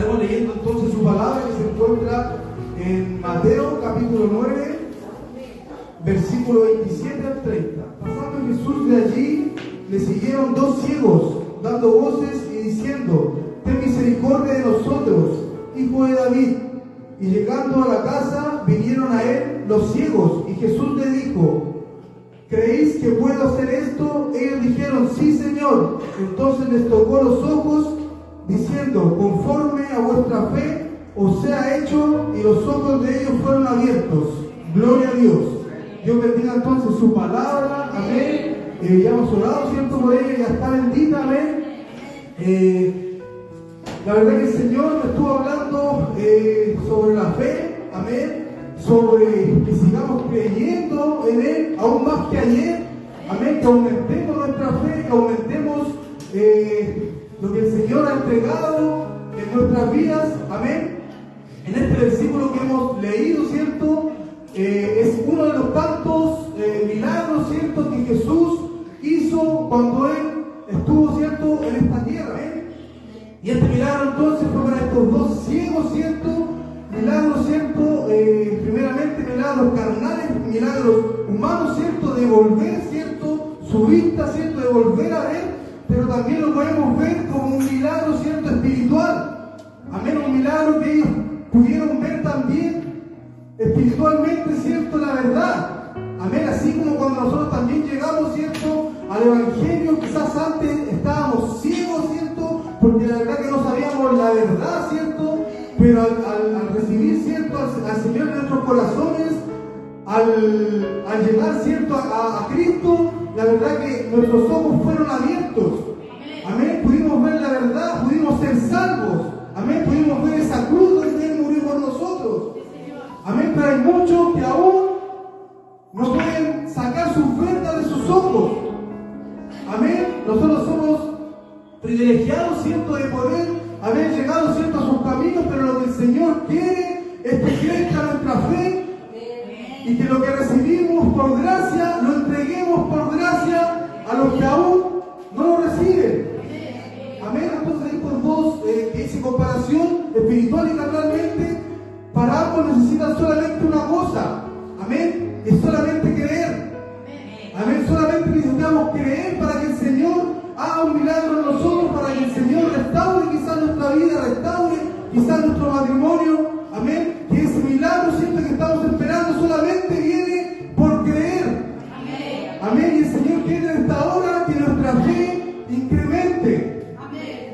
Estaremos leyendo entonces su palabra que se encuentra en Mateo capítulo 9, versículo 27 al 30. Pasando Jesús de allí, le siguieron dos ciegos, dando voces y diciendo: ten misericordia de nosotros, hijo de David. Y llegando a la casa, vinieron a él los ciegos, y Jesús le dijo: ¿creéis que puedo hacer esto? Ellos dijeron: sí, Señor. Entonces les tocó los ojos, diciendo: conforme a vuestra fe os sea hecho, y los ojos de ellos fueron abiertos. Gloria a Dios. Dios bendiga entonces su palabra. Amén. Ya hemos orado, ¿cierto? Por ella, ya está bendita. Amén. La verdad que el Señor me estuvo hablando sobre la fe. Amén. Sobre que sigamos creyendo en Él, aún más que ayer. Amén. Que aumentemos nuestra fe, que aumentemos lo que el Señor ha entregado en nuestras vidas. Amén. En este versículo que hemos leído, ¿cierto? Es uno de los tantos milagros, ¿cierto?, que Jesús hizo cuando Él estuvo, ¿cierto?, en esta tierra. Y este milagro entonces fue para estos dos ciegos, ¿cierto? Milagros, ¿cierto? Primeramente milagros carnales, milagros humanos, ¿cierto? De volver, ¿cierto?, su vista, ¿cierto?, de volver a ver, pero también lo podemos ver como un milagro, ¿cierto?, espiritual. Amén, un milagro que ellos pudieron ver también espiritualmente, ¿cierto?, la verdad. Amén, así como cuando nosotros también llegamos, ¿cierto?, al Evangelio, quizás antes estábamos ciegos, ¿cierto?, porque la verdad que no sabíamos la verdad, ¿cierto?, pero al recibir, ¿cierto?, al Señor en nuestros corazones, al llegar, ¿cierto?, a Cristo, la verdad que nuestros ojos fueron abiertos. Amén, pudimos ver la verdad, pudimos ser salvos. Amén, pudimos ver esa cruz donde Él murió por nosotros. Amén, pero hay muchos que aún no pueden sacar sus vendas de sus ojos. Amén, nosotros somos privilegiados, ¿cierto?, de poder haber llegado, ¿cierto?, a sus caminos, pero lo que el Señor quiere es que crezca nuestra fe y que lo que recibimos por gracia lo entreguemos por gracia a los que aún no lo reciben. Amén, entonces estos dos que hice comparación espiritual y carnalmente, para ambos necesitan solamente una cosa. Amén, es solamente creer. Amén, solamente necesitamos creer para que el Señor haga un milagro en nosotros, para que el Señor restaure quizás nuestra vida, restaure quizás nuestro matrimonio. Amén, que ese milagro siempre que estamos esperando solamente viene por creer. Amén, y el Señor quiere en esta hora que nuestra fe incremente.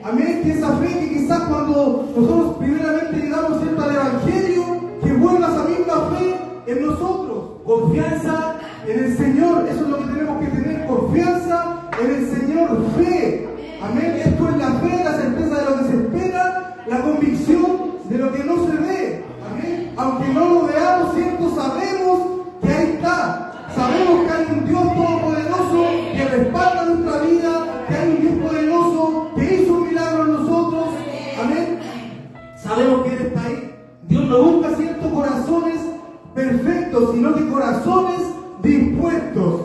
Amén, que esa fe que quizás cuando nosotros primeramente llegamos, ¿cierto?, al Evangelio, que vuelva esa misma fe en nosotros. Confianza en el Señor, eso es lo que tenemos que tener, confianza en el Señor, fe. Amén, esto es la fe, la certeza de lo que se espera, la convicción de lo que no se ve. Amén, aunque no lo veamos, ¿cierto?, sabemos que ahí está. Sabemos que hay un Dios todopoderoso que respalda nuestra vida, que hay un Dios poderoso que hizo un milagro en nosotros. Amén, sabemos que Él está ahí. Dios no busca, ¿cierto?, corazones perfectos, sino que corazones dispuestos.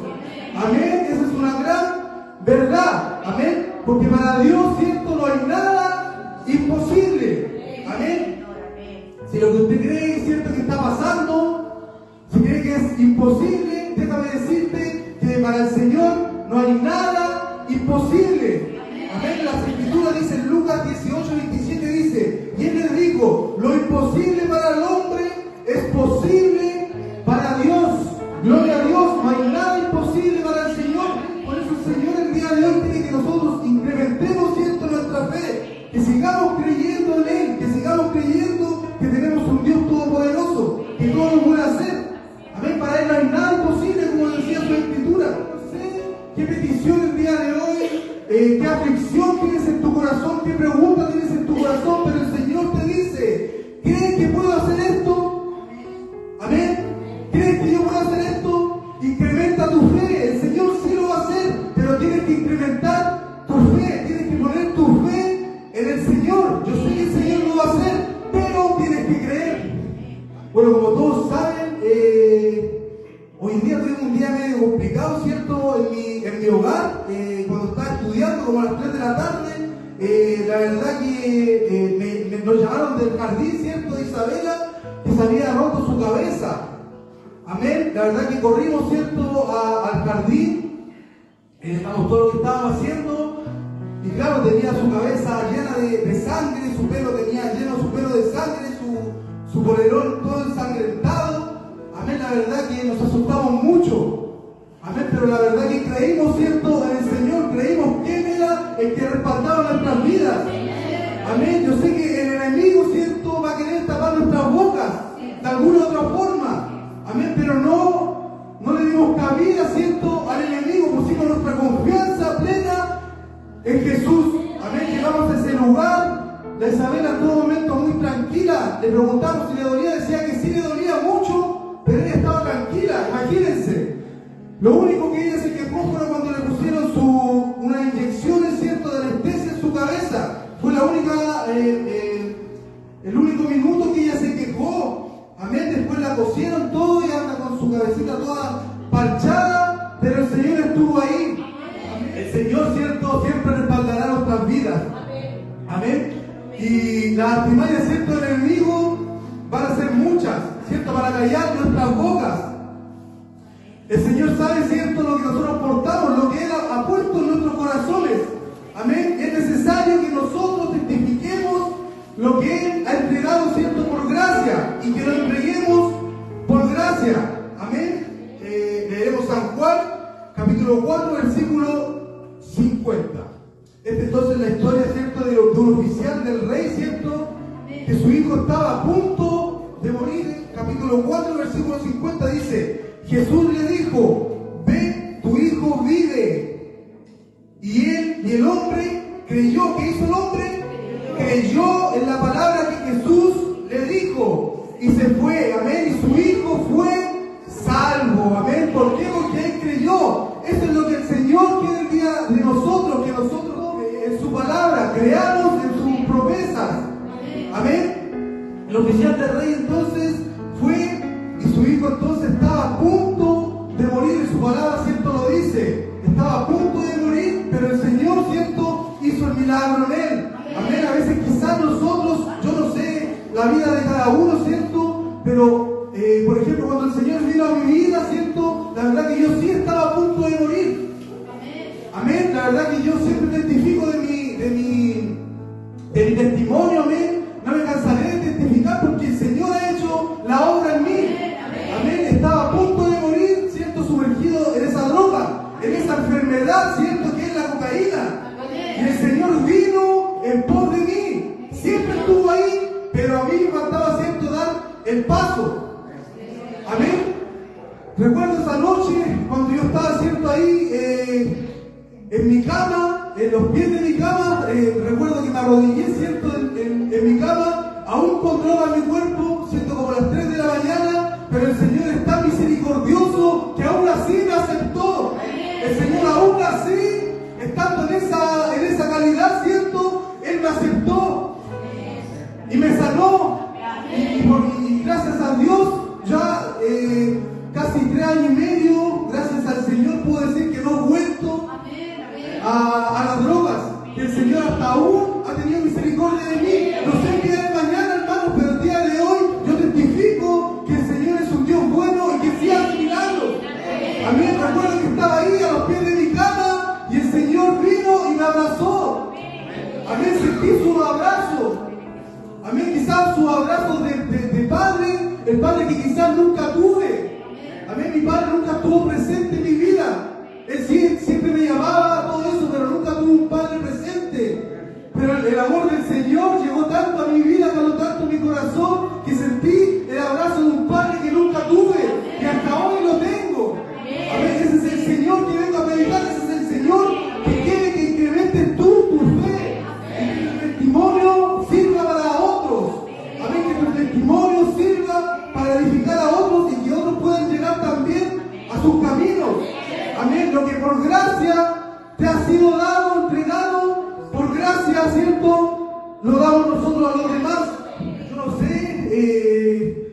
Amén, esa es una gran verdad. Amén, porque para Dios, ¿cierto?, no hay nada imposible. Amén, si lo que usted cree, ¿cierto?, que está pasando, si cree que es imposible, déjame decirte que para el Señor no hay nada imposible. Amén, las Escrituras dicen, Lucas 18:27 dice: y Él les dijo, lo imposible para el hombre es posible para Dios. Gloria a Dios, no hay nada imposible para el Señor. Por eso el Señor el día de hoy quiere que nosotros incrementemos, ¿cierto?, nuestra fe, que sigamos creyendo en Él, que sigamos creyendo que tenemos un Dios todopoderoso, que todo lo puede hacer. Amén, para Él no hay nada imposible, como decía su Escritura. No sé qué petición el día de hoy, qué aflicción tienes en tu corazón, qué pregunta tienes en tu corazón, pero el Señor te dice: ¿crees que puedo hacer esto? Amén, ¿crees que yo puedo hacer esto? Incrementa tu fe. El Señor sí lo va a hacer, pero tienes que incrementar tu fe, tienes que poner tu fe en el Señor. Yo sé que el Señor lo va a hacer, pero tienes que creer. Bueno, como todos saben, hoy día tuvimos un día medio complicado, ¿cierto?, en mi hogar, cuando estaba estudiando como a las 3 de la tarde. La verdad que me nos llamaron del jardín, ¿cierto?, de Isabela, que se había roto su cabeza. Amén. La verdad que corrimos, ¿cierto?, al jardín, estamos todo lo que estábamos haciendo, y claro, tenía su cabeza llena de sangre, su pelo tenía lleno su pelo de sangre, su polerón todo ensangrentado. Amén. La verdad que nos asustamos mucho. Amén, pero la verdad que creímos, ¿cierto?, en el Señor, creímos que Él era el que respaldaba nuestras vidas. Amén, yo sé que el enemigo, ¿cierto?, va a querer tapar nuestras bocas de alguna otra forma. Amén, pero no le dimos cabida, ¿cierto?, al enemigo, pusimos nuestra confianza plena en Jesús. Amén, llegamos a ese lugar, la Isabela en todo momento muy tranquila, le preguntamos si le dolía, decía que sí le dolía mucho, pero ella estaba tranquila, imagínense. Lo único que ella se quejó fue cuando le pusieron unas inyecciones, ¿cierto?, de anestesia en su cabeza. Fue la única, el único minuto que ella se quejó. Amén. Después la cosieron todo y anda con su cabecita toda parchada, pero el Señor estuvo ahí. El Señor, ¿cierto?, siempre respaldará nuestras vidas. Amén. Y las artimañas, ¿cierto?, del enemigo van a ser muchas, ¿cierto?, para callar nuestras bocas. El Señor sabe, ¿cierto?, lo que nosotros portamos, lo que Él ha puesto en nuestros corazones. Amén. Es necesario que nosotros testifiquemos lo que Él ha entregado, ¿cierto?, por gracia, y que lo entreguemos por gracia. Amén. Leeremos San Juan, capítulo 4, versículo 50. Esta entonces es la historia, ¿cierto?, de un oficial del rey, ¿cierto?, que su hijo estaba a punto de morir. Capítulo 4, versículo 50 dice: Jesús le dijo: ve, tu hijo vive. Y el hombre creyó. ¿Qué hizo el hombre? Creyó en la palabra que Jesús le dijo y se fue. Amén. Y su hijo fue salvo. Amén. ¿Por qué? Porque él creyó. Eso es lo que el Señor quiere el día de nosotros, que nosotros en su palabra creamos en sus promesas. Amén. El oficial del rey entonces fue, y su hijo entonces estaba a punto de morir, y su palabra, ¿cierto?, lo dice. Estaba a punto de morir, pero el Señor, ¿cierto?, hizo el milagro en él. Amén. A veces quizás nosotros, yo no sé la vida de cada uno, ¿cierto?, pero por ejemplo, cuando el Señor vino a mi vida, ¿cierto?, la verdad que yo sí estaba a punto de morir. Amén. La verdad que yo siempre testifico de mi testimonio. Amén. No me cansaré de testificar porque el Señor ha hecho la obra en mí. Amén. Estaba a punto de morir, ¿cierto?, sumergido en esa droga, en esa enfermedad, ¿cierto?, que es la cocaína. Y el Señor vino en pos de mí. Siempre estuvo ahí, pero a mí me faltaba, ¿cierto?, dar el paso. Amén. Recuerdo esa noche cuando yo estaba, ¿cierto?, ahí en mi cama, en los pies de mi cama. Recuerdo que me arrodillé, ¿cierto?, en mi cama, aún con droga en mi cuerpo, ¿cierto?, como las 3 de la mañana, pero el Señor es tan misericordioso que aún así me aceptó. El Señor aún así, estando en esa calidad, ¿cierto?, Él me aceptó y me sanó. Y gracias a Dios, ya casi 3 años y medio, gracias al Señor, puedo decir que no he vuelto a las drogas. Que el Señor hasta aún ha tenido misericordia de mí. No sé qué es mañana, hermanos, pero el día de hoy yo testifico que el Señor es un Dios bueno y que sí hace milagros. Amén. Recuerdo que estaba ahí a los pies de mi cama y el Señor vino y me abrazó. Amén. Sentí su abrazo. Amén. Quizás su abrazo de padre, el padre que quizás nunca tuve. Amén. Mi padre nunca estuvo presente en mi vida. Él sí, siempre me llamaba, todo eso, pero nunca tuve un padre presente. Pero el amor del Señor llegó tanto a mi vida, caló tanto mi corazón, que sentí el abrazo de un padre que nunca tuve y hasta hoy lo tengo. Amén. Ese es el Señor que vengo a predicar, ese es el Señor que quiere que incrementes tu fe, que tu testimonio sirva para otros. Amén. Que tu testimonio sirva para edificar a otros y que otros puedan llegar también a sus caminos. Amén. Lo que por gracia te ha sido dado, entregado, por gracia, ¿cierto?, lo damos nosotros a los demás. Yo no sé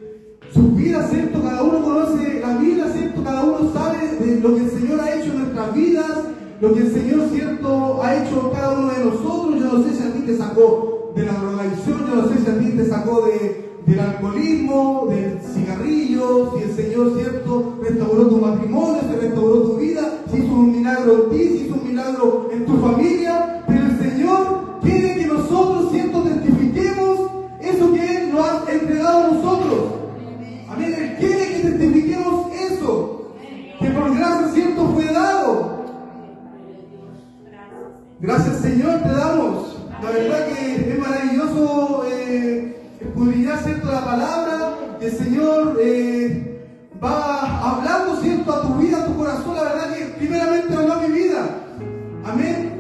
sus vidas, ¿cierto? Cada uno conoce la vida, ¿cierto? Cada uno sabe de lo que el Señor ha hecho en nuestras vidas, lo que el Señor, ¿cierto?, ha hecho en cada uno de nosotros. Yo no sé si a ti te sacó de la drogadicción, yo no sé si ti te sacó del alcoholismo, del cigarrillo, si el Señor, ¿cierto?, restauró tu matrimonio, se restauró tu vida, si hizo un milagro en ti, si hizo un milagro en tu familia, pero el Señor quiere que nosotros, ¿cierto?, testifiquemos eso que Él nos ha entregado a nosotros. Amén. Él quiere que testifiquemos eso, que por gracia, ¿cierto?, fue dado. Gracias, Señor, te damos. La verdad que es maravilloso escudriñar, ¿cierto?, la palabra. El Señor va hablando, ¿cierto?, a tu vida, a tu corazón. La verdad que primeramente habló a mi vida. Amén.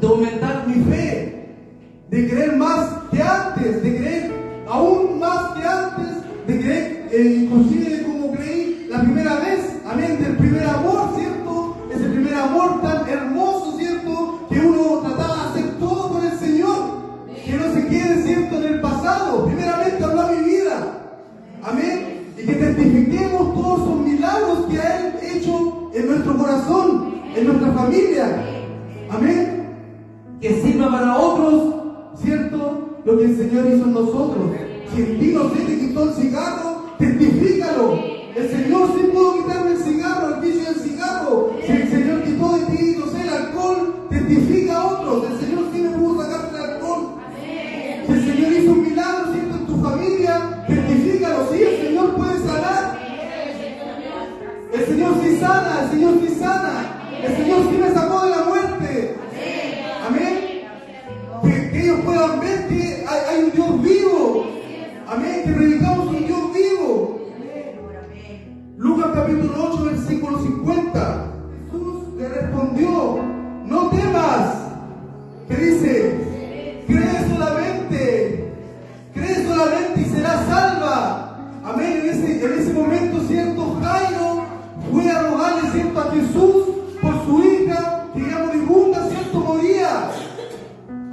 De aumentar mi fe, de creer más que antes, de creer aún más que antes, de creer inclusive de como creí la primera vez. Amén. Del primer amor, ¿cierto? Ese primer amor tan hermoso, ¿cierto?, que uno trataba de hacer todo por el Señor, que no se quede, ¿cierto?, en el pasado. Primeramente habló a mi vida. Amén. Y que testifiquemos todos esos milagros que ha Él hecho en nuestro corazón, en nuestra familia. Amén. Que sirva para otros, ¿cierto?, lo que el Señor hizo en nosotros. Si en ti no se te quitó el cigarro, testifícalo. El Señor sí pudo quitarme el cigarro, el vicio del cigarro. Si el Señor quitó de ti, no sé, el alcohol, testifica a otros. El Señor sí me pudo sacar del alcohol. Si el Señor hizo un milagro, ¿cierto?, en tu familia, testifícalo. Sí, el Señor puede sanar. El Señor sí sana, el Señor sí sana. El Señor sí me sacó de la muerte. Amén. Que ellos puedan ver que hay un Dios vivo. Amén. Que predicamos un Dios vivo. Lucas capítulo 8, versículo 50. Jesús le respondió: no temas. Que dice: cree solamente y serás salva. Amén. En ese momento, ¿cierto?, Jairo fue a rogarle, ¿cierto?, a Jesús por su hija, que ya moribunda, ¿cierto?, moría.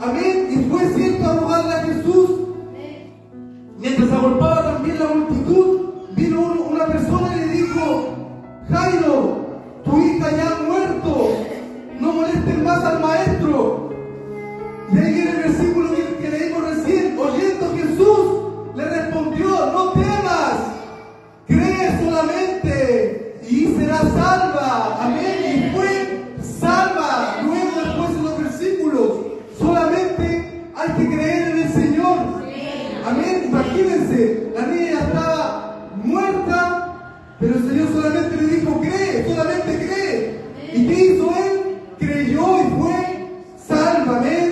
Amén. Y fue, ¿cierto?, a rogarle a Jesús. Mientras agolpaba también la multitud, vino una persona y le dijo: Jairo, tu hija ya ha muerto, no molestes más al maestro. Y ahí viene el versículo que leímos recién. Oyendo Jesús, le respondió: no temas, cree solamente y serás salva. Amén. Y fue salva. Luego, después de los versículos, solamente hay que creer en el Señor. Amén. Imagínense, la niña estaba muerta, pero el Señor solamente le dijo: cree, solamente cree. ¿Y qué hizo él? Creyó y fue salva. Amén.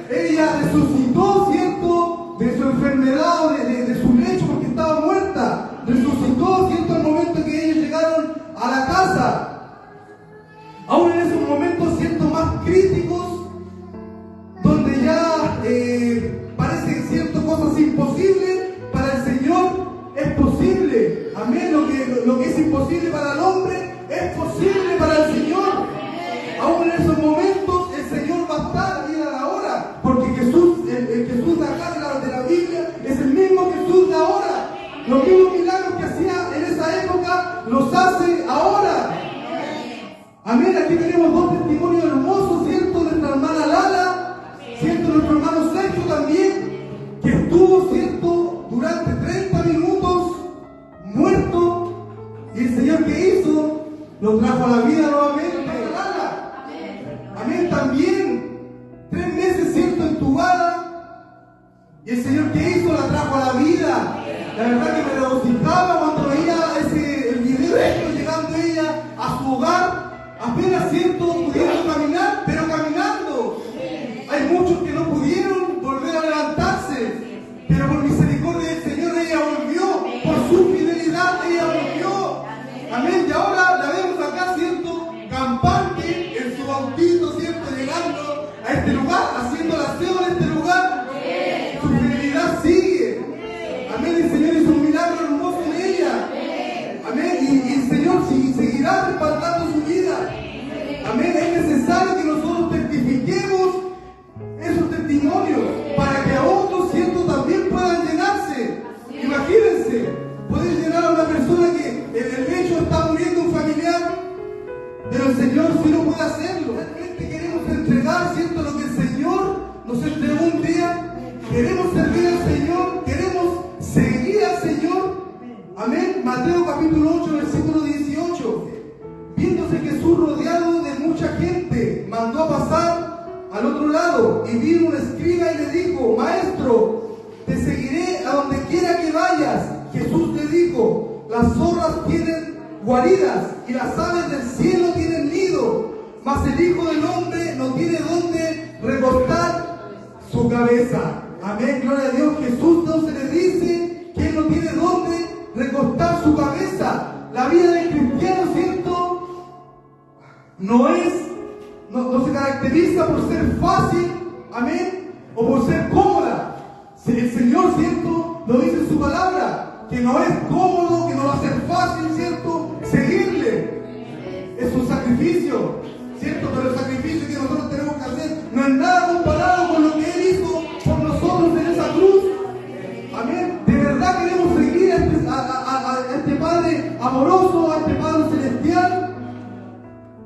Ella resucitó, ¿cierto?, de su enfermedad o de su lecho, porque estaba muerta. Resucitó, ¿cierto?, al momento que ellos llegaron a la casa. Aún en esos momentos, ¿cierto?, más críticos, donde ya parecen, ¿cierto?, cosas imposibles, para el Señor es posible. Amén. Lo que es imposible para el hombre es posible para el Señor. Aún en esos momentos el Señor va a estar y a la hora, porque Jesús, el Jesús de acá de la Biblia, es el mismo Jesús de ahora. Los mismos milagros que hacía en esa época los hace ahora. Amén. Aquí tenemos dos testimonios hermosos, ¿cierto?, de nuestra hermana Lala, ¿cierto?, nuestro hermano Sergio también, que estuvo, ¿cierto?, durante 30 minutos muerto, y el Señor, que hizo, lo trajo a la vida nuevamente. Amén. También 3 meses, ¿cierto?, entubada, y el Señor, que hizo, la trajo a la vida. La verdad que me regocijaba cuando veía el video, llegando ella a su hogar, apenas, ¿cierto?, pudiendo caminar, pero caminando. Hay muchos que no pudieron volver a levantarse, pero por misericordia del Señor ella volvió, por su fidelidad ella volvió. Amén. Y ahora la vemos acá, ¿cierto?, campante en su bautizo, ¿cierto?, llegando a este lugar, haciendo el aseo en este lugar. Su fidelidad sigue. Amén. El Señor hizo un milagro hermoso en ella. Amén. Y el Señor seguirá respaldando su vida. Amén. Es necesario que nosotros testifiquemos esos testimonios para que a otros, ¿cierto?, también puedan llenarse. Imagínense, poder llenar a una persona que en el lecho está muriendo un familiar, pero el Señor sí lo puede hacerlo. Realmente queremos entregar, ¿cierto?, lo que el Señor nos entregó un día. Queremos servir al Señor. y vino un escriba y le dijo: Maestro, te seguiré a donde quiera que vayas. Jesús le dijo: las zorras tienen guaridas y las aves del cielo tienen nido, mas el Hijo del Hombre no tiene dónde recostar su cabeza. Amén, gloria a Dios. Jesús entonces le dice que Él no tiene dónde recostar su cabeza. La vida del cristiano, ¿cierto? No se caracteriza por ser fácil, amén, o por ser cómoda. El Señor, ¿cierto?, lo dice en su palabra, que no es cómodo, que no va a ser fácil, ¿cierto?, seguirle. Es un sacrificio, ¿cierto? Pero el sacrificio que nosotros tenemos que hacer no es nada comparado con lo que Él hizo por nosotros en esa cruz. Amén. De verdad queremos seguir a este Padre amoroso, a este Padre celestial.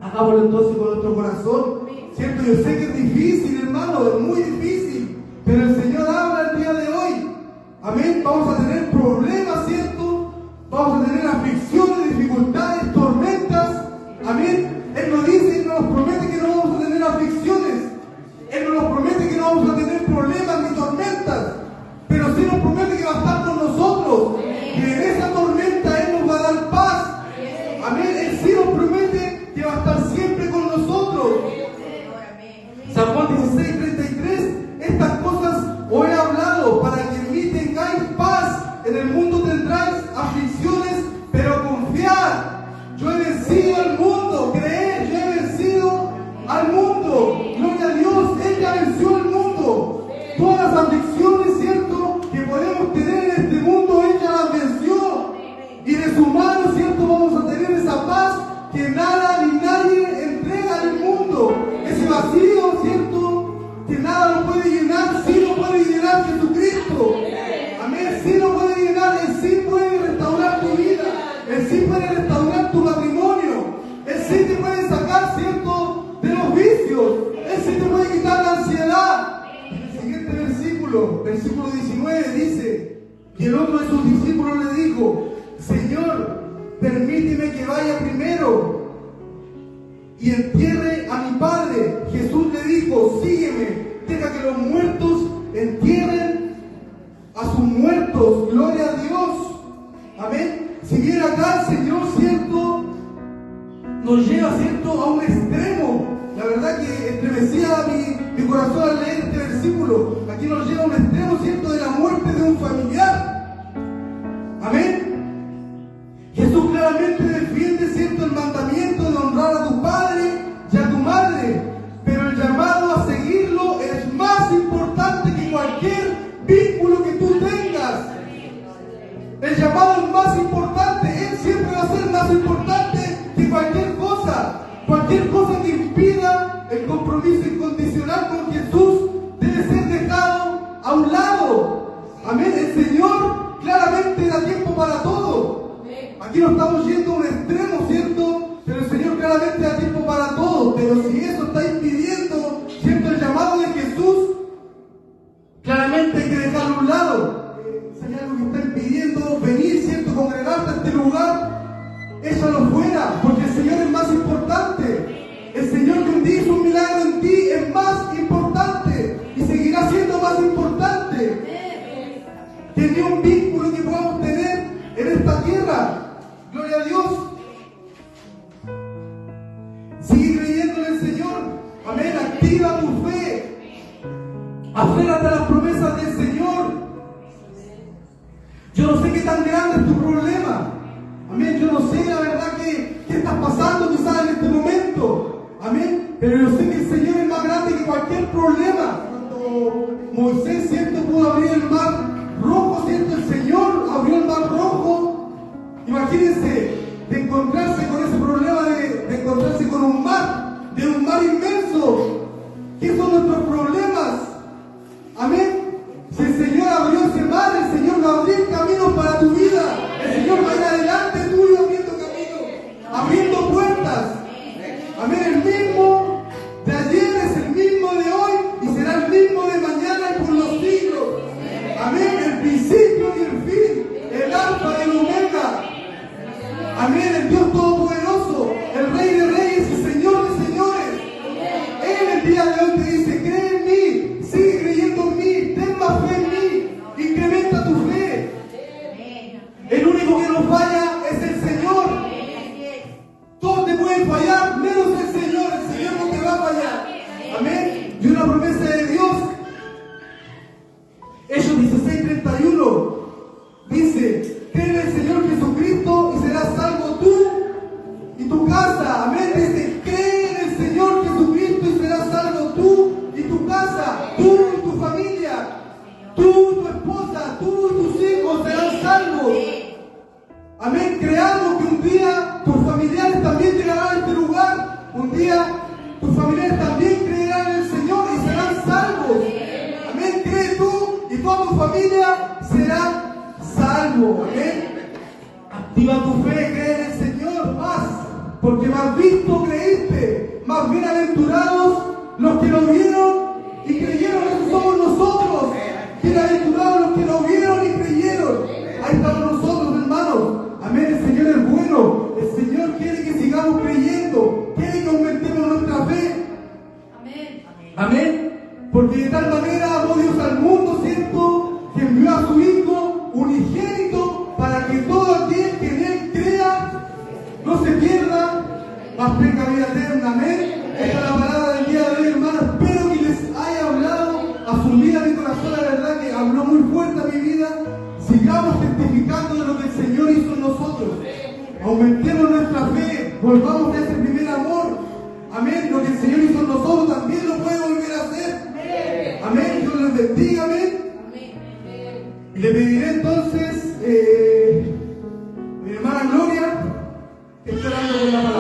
Hagámoslo entonces con nuestro corazón, ¿cierto? Yo sé que es difícil, hermano, es muy difícil, pero el Señor habla el día de hoy. Amén. Vamos a tener problemas, ¿cierto? Vamos a tener aflicciones, dificultades, tormentas. Amén. Él nos dice y nos promete que no vamos a tener aflicciones. Él no nos promete que no vamos a tener problemas ni tormentas, pero sí nos promete que va a estar con nosotros. Que en esa tormenta Él nos va a dar paz. Amén. Él sí nos promete que va a estar siempre con nosotros. San Juan 16:33, estas cosas os he hablado para que en mí tengáis paz. En el mundo tendráis aflicciones, pero confiad. Yo he vencido al mundo. Creed, yo he vencido al mundo. Gloria a Dios, Él ya venció al mundo. Todas las aflicciones, ¿cierto?, que podemos tener en este mundo, Él ya las venció. Y de su mano, ¿cierto?, vamos a tener esa paz que nada ni nadie entrega al mundo. Ese vacío, ¿cierto?, que nada lo puede llenar, sí lo puede llenar Jesucristo. Amén, sí lo puede llenar. Él sí puede restaurar tu vida. Él sí puede restaurar tu matrimonio. Él sí te puede sacar, ¿cierto?, de los vicios. Él sí te puede quitar la ansiedad. El siguiente versículo 19 dice: y el otro de sus discípulos le dijo: Señor, permíteme que vaya primero y entierre a mi padre. Jesús le dijo: sígueme, deja que los muertos entierren a sus muertos. Gloria a Dios. Amén. Si bien acá el Señor, ¿cierto?, nos lleva, ¿cierto?, a un extremo. La verdad que estremecía mi corazón al leer este versículo. Aquí nos lleva a un extremo, ¿cierto?, de la muerte de un familiar. Amén. Jesús claramente defiende, ¿cierto?, el mandamiento de honrar a tu padre y a tu madre, pero el llamado a seguirlo es más importante que cualquier vínculo que tú tengas. El llamado es más importante. Él siempre va a ser más importante que cualquier cosa que impida el compromiso incondicional con Jesús debe ser dejado a un lado. Amén. El Señor claramente da tiempo para todo. Aquí no estamos yendo a un extremo, ¿cierto? Pero el Señor claramente da tiempo para todo. Pero si eso está impidiendo, ¿cierto?, el llamado de Jesús, claramente hay que dejarlo a un lado. Si hay algo que está impidiendo venir, ¿cierto?, congregarte a este lugar, échalo fuera, porque el Señor es más importante. El Señor que un día hizo un milagro en ti es más importante y seguirá siendo más importante que ni un vínculo que podamos tener en esta tierra. Gloria a Dios. Sigue creyendo en el Señor. Amén. Activa tu fe. Aférrate a las promesas del Señor. Yo no sé qué tan grande es tu problema. Amén. Yo no sé la verdad qué estás pasando quizás en este momento. Amén. Pero yo sé que el Señor es más grande que cualquier problema. Cuando Moisés, ¿cierto?, pudo abrir el mar rojo, ¿cierto?, el Señor abrió el mar rojo. Imagínense de encontrarse con ese problema de encontrarse con un mar inmenso. ¿Qué son nuestros problemas? Amén. Si el Señor abrió ese mar, el Señor va a abrir caminos para tu vida. El Señor va a ir adelante tuyo abriendo caminos, abriendo puertas. Amén. El mismo de ayer es el mismo de hoy y será el mismo de mañana y por los siglos. Amén. salvo. Amén. Activa tu fe, cree en el Señor más, porque más visto creíste, más bienaventurados los que lo vieron y creyeron. Esos somos nosotros. Bienaventurados los que lo vieron y creyeron. Ahí estamos nosotros, hermanos. Amén. El Señor es bueno. El Señor quiere que sigamos creyendo, quiere que aumentemos nuestra fe. Amén. Amén. Porque de tal manera amó Dios al mundo, ¿cierto?, que envió a su Hijo unigénito para que todo aquel que en Él crea no se pierda, mas tenga vida eterna. Amén. Esta es la palabra del día de hoy, hermanos. Espero que les haya hablado a su vida, a mi corazón. La verdad que habló muy fuerte a mi vida. Sigamos testificando de lo que el Señor hizo en nosotros. Aumentemos nuestra fe, volvamos a ese primer amor. Amén. Lo que el Señor hizo en nosotros también lo puede volver a hacer. Amén. Dios les bendiga. Amén. Y le pediré entonces, mi hermana Gloria, que esté orando por la palabra.